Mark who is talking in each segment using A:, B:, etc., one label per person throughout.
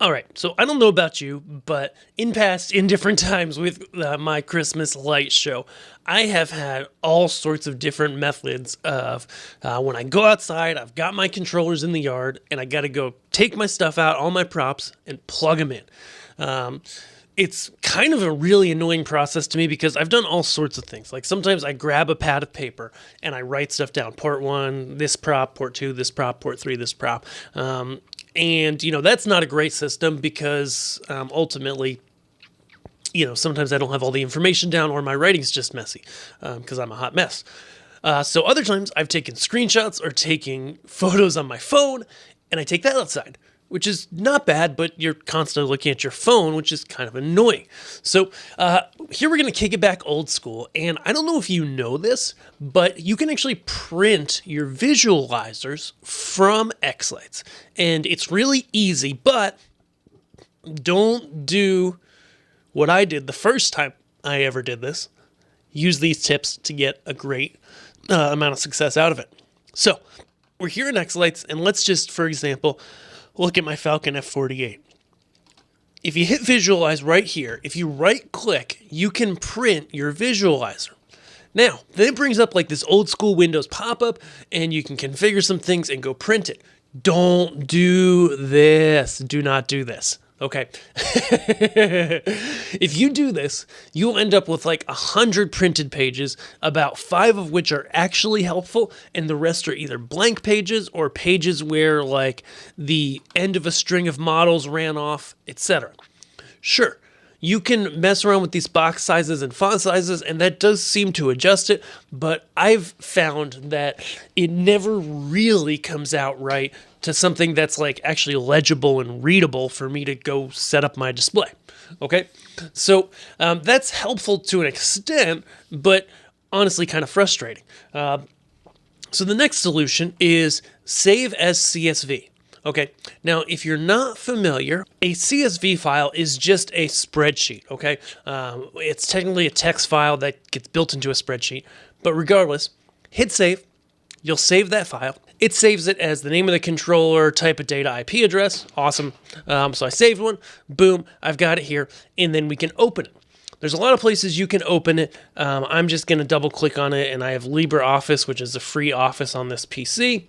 A: All right, so I don't know about you, but in different times with my Christmas light show, I have had all sorts of different methods of when I go outside, I've got my controllers in the yard, and I got to go take my stuff out, all my props, and plug them in. It's kind of a really annoying process to me because I've done all sorts of things. Like sometimes I grab a pad of paper and I write stuff down. Port 1, this prop, port 2, this prop, port 3, this prop. And, that's not a great system because ultimately, sometimes I don't have all the information down or my writing's just messy because I'm a hot mess. So other times I've taken screenshots or taking photos on my phone and I take that outside, which is not bad, but you're constantly looking at your phone, which is kind of annoying. So here we're going to kick it back old school. And I don't know if you know this, but you can actually print your visualizers from Xlights. And it's really easy, but don't do what I did the first time I ever did this. Use these tips to get a great amount of success out of it. So we're here in Xlights, and let's just, for example, look at my Falcon F48. If you hit visualize right here, if you right click, you can print your visualizer. Now, then it brings up like this old school Windows pop-up and you can configure some things and go print it. Don't do this. Do not do this. Okay. If you do this, you'll end up with like 100 printed pages, about 5 of which are actually helpful, and the rest are either blank pages or pages where like the end of a string of models ran off, etc. Sure, you can mess around with these box sizes and font sizes, and that does seem to adjust it, but I've found that it never really comes out right to something that's like actually legible and readable for me to go set up my display. Okay, so that's helpful to an extent, but honestly kind of frustrating. So the next solution is save as CSV. Okay, now if you're not familiar, a CSV file is just a spreadsheet, okay? It's technically a text file that gets built into a spreadsheet, but regardless, hit save, you'll save that file. It saves it as the name of the controller, type of data, IP address, awesome. So I saved one, boom, I've got it here, and then we can open it. There's a lot of places you can open it. I'm just gonna double click on it, and I have LibreOffice, which is a free office on this PC.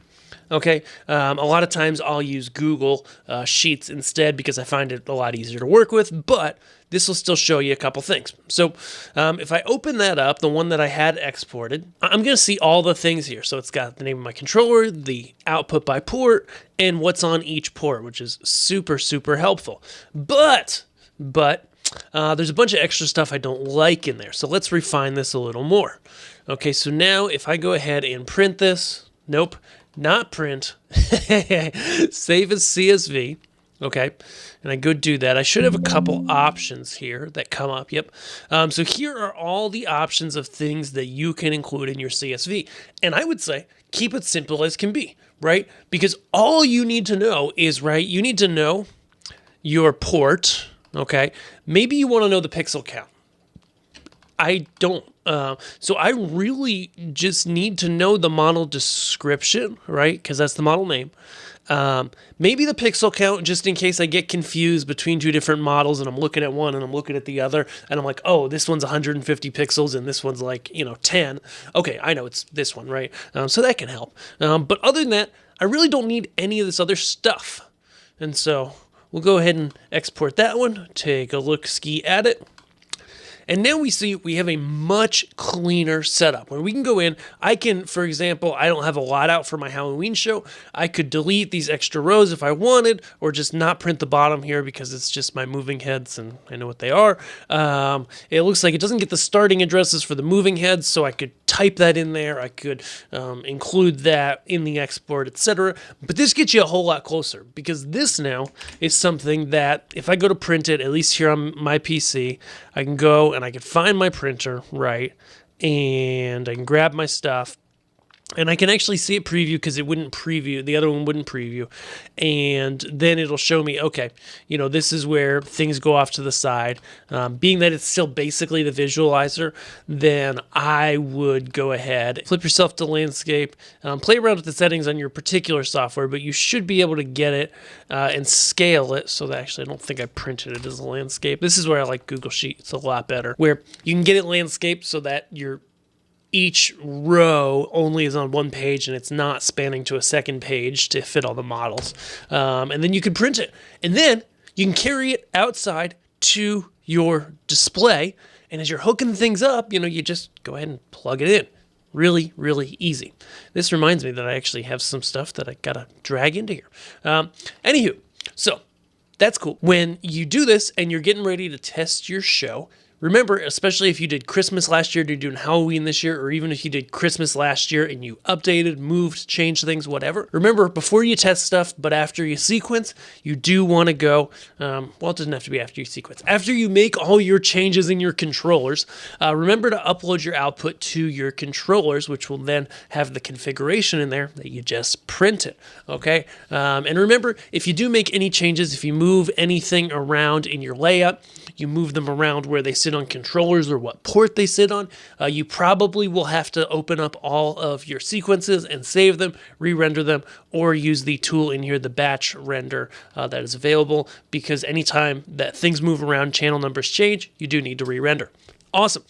A: Okay, a lot of times I'll use Google Sheets instead because I find it a lot easier to work with, but this will still show you a couple things. So if I open that up, the one that I had exported, I'm going to see all the things here. So it's got the name of my controller, the output by port, and what's on each port, which is super, super helpful. But there's a bunch of extra stuff I don't like in there. So let's refine this a little more. Okay, so now if I go ahead and print this, nope. Not print, save as CSV, okay, and I go do that. I should have a couple options here that come up, yep. So here are all the options of things that you can include in your CSV, and I would say keep it simple as can be, right, because all you need to know is, right, you need to know your port, okay, maybe you want to know the pixel count. I don't. So I really just need to know the model description, right? Because that's the model name. Maybe the pixel count, just in case I get confused between two different models and I'm looking at one and I'm looking at the other and I'm like, oh, this one's 150 pixels and this one's like, 10. Okay, I know it's this one, right? So that can help. But other than that, I really don't need any of this other stuff. And so we'll go ahead and export that one, take a look-ski at it. And now we see we have a much cleaner setup where we can go in. I can, for example, I don't have a lot out for my Halloween show. I could delete these extra rows if I wanted, or just not print the bottom here because it's just my moving heads and I know what they are. It looks like it doesn't get the starting addresses for the moving heads, so I could type that in there. I could include that in the export, etc. But this gets you a whole lot closer because this now is something that if I go to print it, at least here on my PC, I can go and I can find my printer, right, and I can grab my stuff, And I can actually see it preview because it wouldn't preview. The other one wouldn't preview. And then it'll show me, okay, this is where things go off to the side. Being that it's still basically the visualizer, then I would go ahead, flip yourself to landscape, play around with the settings on your particular software, but you should be able to get it and scale it. So that actually, I don't think I printed it as a landscape. This is where I like Google Sheets a lot better, where you can get it landscape so that each row only is on one page and it's not spanning to a second page to fit all the models. And then you can print it. And then you can carry it outside to your display. And as you're hooking things up, you just go ahead and plug it in. Really, really easy. This reminds me that I actually have some stuff that I gotta drag into here. Anywho, so that's cool. When you do this and you're getting ready to test your show, remember, especially if you did Christmas last year and you're doing Halloween this year, or even if you did Christmas last year and you updated, moved, changed things, whatever. Remember, before you test stuff, but after you sequence, you do want to go, well, it doesn't have to be after you sequence. After you make all your changes in your controllers, remember to upload your output to your controllers, which will then have the configuration in there that you just printed, okay? And remember, if you do make any changes, if you move anything around in your layout, you move them around where they sit on controllers or what port they sit on, you probably will have to open up all of your sequences and save them, re-render them, or use the tool in here, the batch render that is available, because anytime that things move around, channel numbers change, you do need to re-render. Awesome.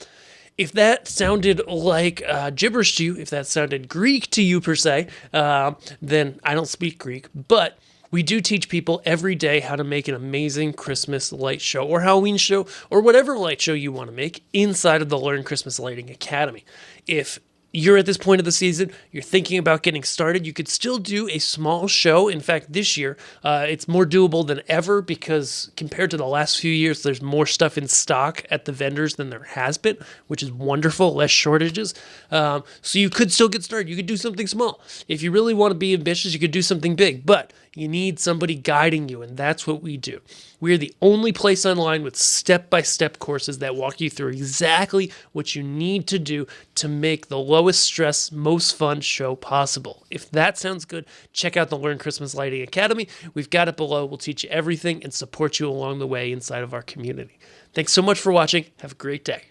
A: If that sounded like gibberish to you, if that sounded Greek to you per se, then I don't speak Greek, but we do teach people every day how to make an amazing Christmas light show or Halloween show or whatever light show you want to make inside of the Learn Christmas Lighting Academy. If you're at this point of the season, you're thinking about getting started, you could still do a small show. In fact, this year, it's more doable than ever because compared to the last few years, there's more stuff in stock at the vendors than there has been, which is wonderful, less shortages. So you could still get started. You could do something small. If you really want to be ambitious, you could do something big, but you need somebody guiding you, and that's what we do. We are the only place online with step-by-step courses that walk you through exactly what you need to do to make the lowest stress, most fun show possible. If that sounds good, check out the Learn Christmas Lighting Academy. We've got it below. We'll teach you everything and support you along the way inside of our community. Thanks so much for watching. Have a great day.